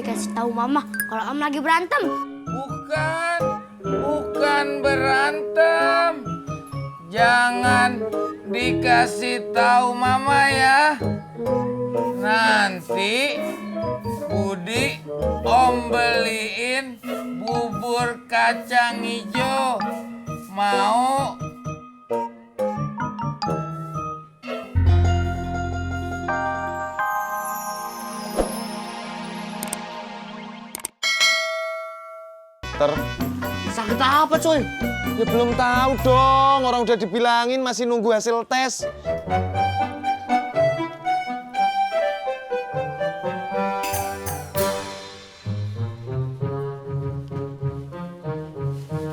Budi kasih tahu Mama kalau Om lagi berantem. Bukan berantem. Jangan dikasih tahu Mama ya. Nanti Budi Om beliin bubur kacang hijau. Mau? Sakit apa coy? Ya belum tahu dong, orang udah dibilangin masih nunggu hasil tes.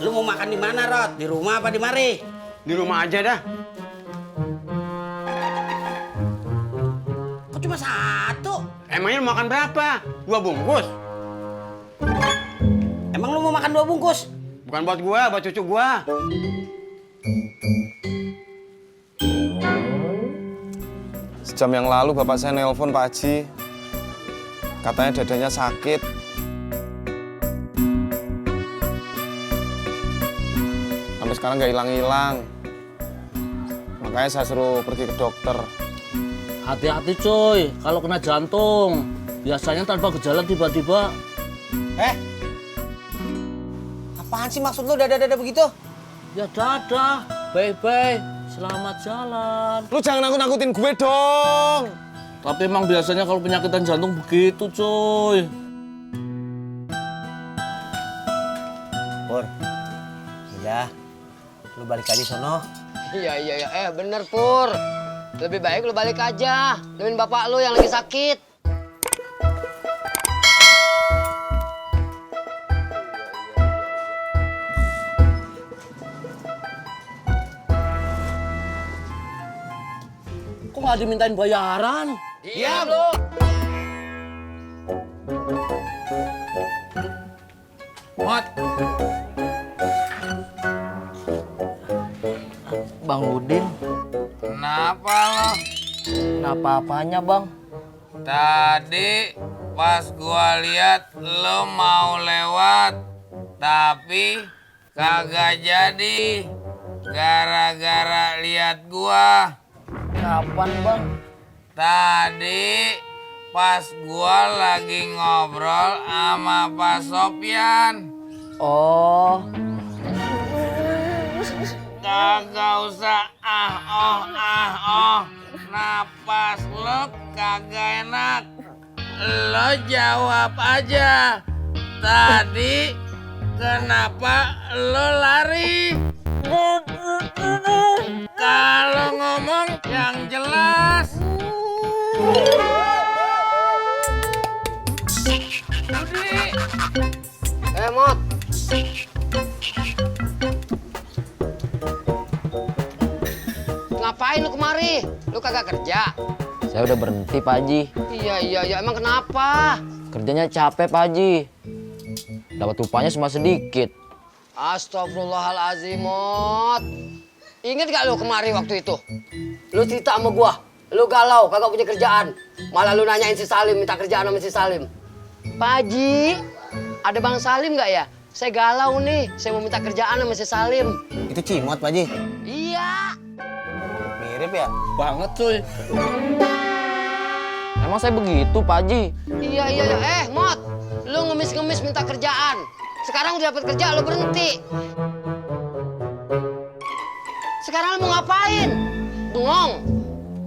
Lu mau makan di mana, Rod? Di rumah apa di mari? Di rumah aja dah. Kok cuma satu? Emangnya lu makan berapa? 2 bungkus? Emang lu mau makan 2 bungkus? Bukan buat gua, buat cucu gua. Sejam yang lalu bapak saya nelpon Pak Haji. Katanya dadanya sakit. Sampai sekarang nggak hilang-hilang. Makanya saya suruh pergi ke dokter. Hati-hati coy, kalau kena jantung. Biasanya tanpa gejala tiba-tiba. Apaan sih maksud lu dada-dada begitu? Ya dadah, bye-bye, selamat jalan. Lu jangan nakut-nakutin gue dong. Tapi emang biasanya kalau penyakitan jantung begitu coy. Pur, udah, lu balik aja sono. Iya, bener Pur. Lebih baik lu balik aja, nemenin bapak lu yang lagi sakit. Kok nggak dimintain bayaran? Diam lu. Mot, Bang Udin, kenapa lo? kenapa apanya bang? Tadi pas gua lihat lo mau lewat, tapi kagak jadi. Gara-gara lihat gua. Kapan bang? Tadi pas gua lagi ngobrol sama Pak Sopyan. Oh, Kagak usah napas lo kagak enak. Lo jawab aja. Tadi kenapa lo lari? Kalau ngomong yang jelas. Budi. Mot. Ngapain lu kemari? Lu kagak kerja? saya udah berhenti Pak Haji. Iya, emang kenapa? Kerjanya capek Pak Haji. Dapat upahnya cuma sedikit. Astagfirullahaladzim, Mot. Ingat gak lu kemari waktu itu? Lu cerita sama gua, lu galau, kagak punya kerjaan. Malah lu nanyain si Salim, minta kerjaan sama si Salim. Pak Haji, ada Bang Salim gak ya? Saya galau nih, saya mau minta kerjaan sama si Salim. Itu Cimot, Pak Haji. Iya. Mirip ya? Banget coy. Emang saya begitu Pak Haji? Iya. Mot, lu ngemis-ngemis minta kerjaan. Sekarang udah dapat kerja, lu berhenti. Sekarang lu mau ngapain? Bengong.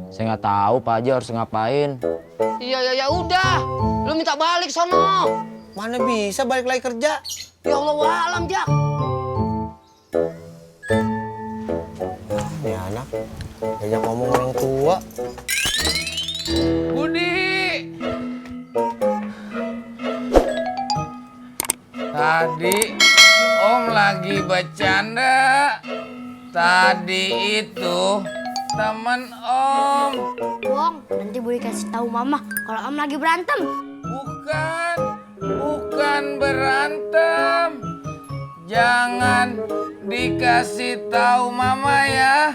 Saya nggak tahu Pak Haji harus ngapain. Iya, udah. Lu minta balik sono. Mana bisa balik lagi kerja? Ya Allah wa'alam, Jak. Ini anak, banyak ngomong orang tua. Budi. Tadi Om lagi bercanda. Tadi itu teman Om. Wong, nanti Budi kasih tahu Mama kalau Om lagi berantem. Bukan berantem. Jangan dikasih tahu Mama ya.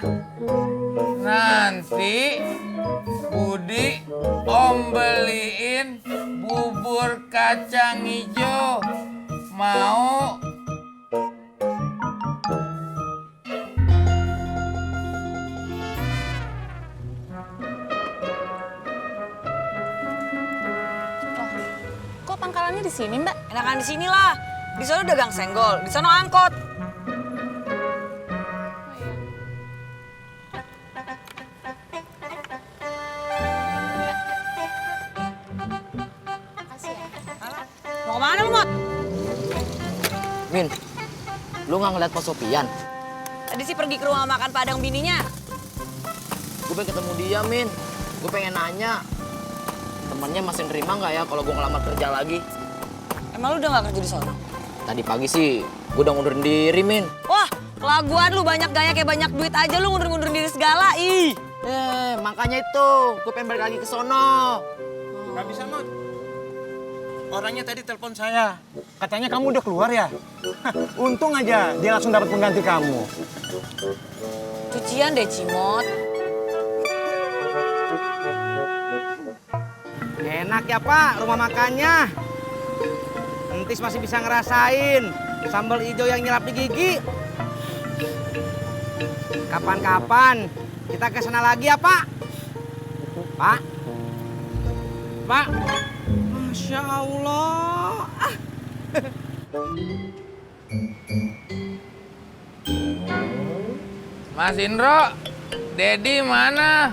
Nanti Budi Om beliin bubur kacang hijau. Mau? Kok pangkalannya di sini, Mbak? Enakan di sini lah. Di sana dagang senggol, di sana angkot. Mau kemana lu, Mot? Min, lu nggak ngeliat Pak Sopian? Tadi sih pergi ke rumah makan Padang bininya. Gue pengen ketemu dia, Min. Gue pengen nanya, temennya masih nerima nggak ya kalau gue ngelamar kerja lagi? Emang lu udah nggak kerja di sana? Tadi pagi sih, gue udah ngundurin diri, Min. Wah, kelaguan lu banyak gaya kayak banyak duit aja lu ngundur-ngundurin diri segala. Ih. Makanya itu, gue pengen balik lagi ke sono. Nggak bisa, Mot. Orangnya tadi telepon saya. Katanya kamu udah keluar ya? Untung aja dia langsung dapat pengganti kamu. Cucian deh, Cimot. Enak ya, Pak, rumah makannya. Entis masih bisa ngerasain sambal hijau yang nyelap di gigi. Kapan-kapan kita ke sana lagi ya, Pak? Pak? Pak? Masya Allah. Mas Indro, Dedi mana?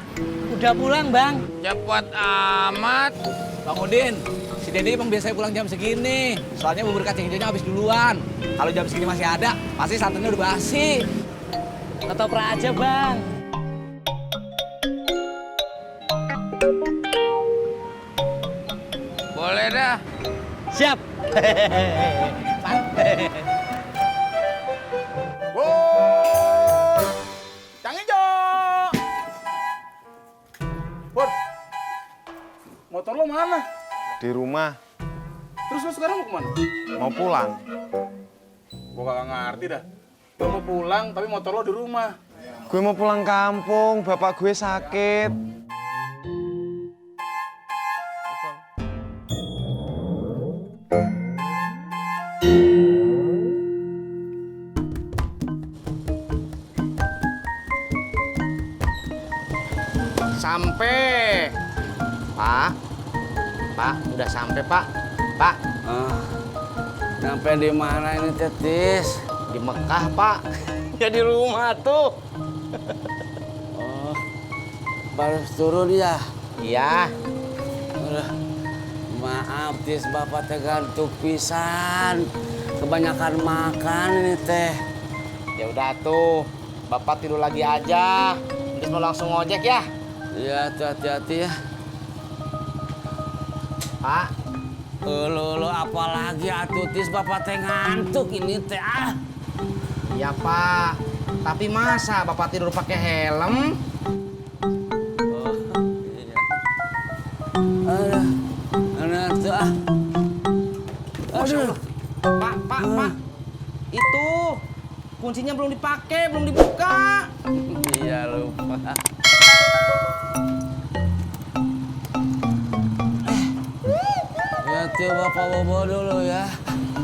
Udah pulang, Bang. Cepat amat. Bang Udin, si Dedi emang biasanya pulang jam segini. Soalnya bubur kacang hijaunya habis duluan. Kalau jam segini masih ada, pasti santannya udah basi. Ketoprak aja, Bang. Boleh dah. Siap. Kacang hijau. Pur, motor lo mana? Di rumah, Terus lo sekarang mau kemana? mau pulang. Gue kagak ngerti dah. Lo mau pulang tapi motor lo di rumah. Gue mau pulang kampung, bapak gue sakit. Sampai. Pak, udah sampai, Pak. Pak, Sampai di mana ini, Tetis? di Mekah, Pak. Ya di rumah tuh. Baru turun ya? Iya. Maaf, Tis, Bapak teh gantuk pisan. Kebanyakan makan ini teh. Ya udah tuh, Bapak tidur lagi aja. Terus mau langsung ngojek ya? Iya, hati-hati ya. Pak, Lo apalagi atuh, Tis, Bapak teh ngantuk ini teh ah. iya Pak. Tapi masa Bapak tidur pakai helm? Aduh, anak tuh ah. Aduh. Pak. Itu kuncinya belum dipakai, belum dibuka. Iya lupa. Ya tuh Bapak bobo dulu ya.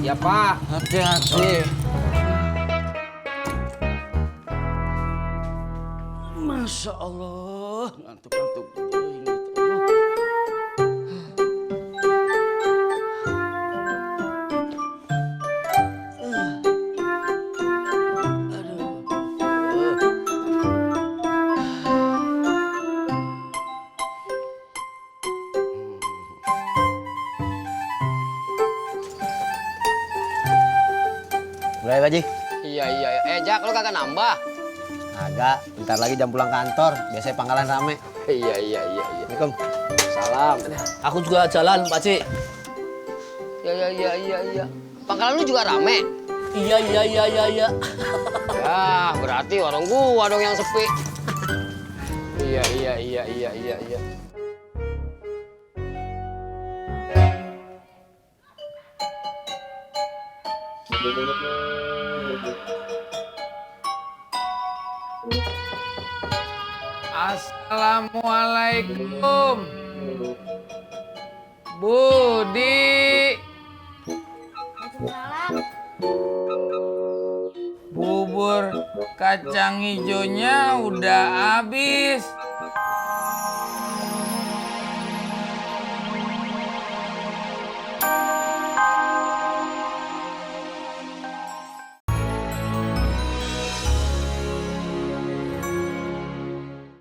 Ya Pak. Hati-hati. Masya Allah, ngantuk-ngantuk. Udah ya, Pak Haji? Iya. Jak, lo kagak nambah? Agak, bentar lagi jam pulang kantor. Biasanya pangkalan rame. Iya. Assalamualaikum. Salam. Aku juga jalan, Pak Cik. Iya. Pangkalan lu juga rame? Iya. Ya, berarti warung gua dong yang sepi. Iya. Assalamualaikum. Budi. Waalaikumsalam. Bubur kacang hijaunya udah habis.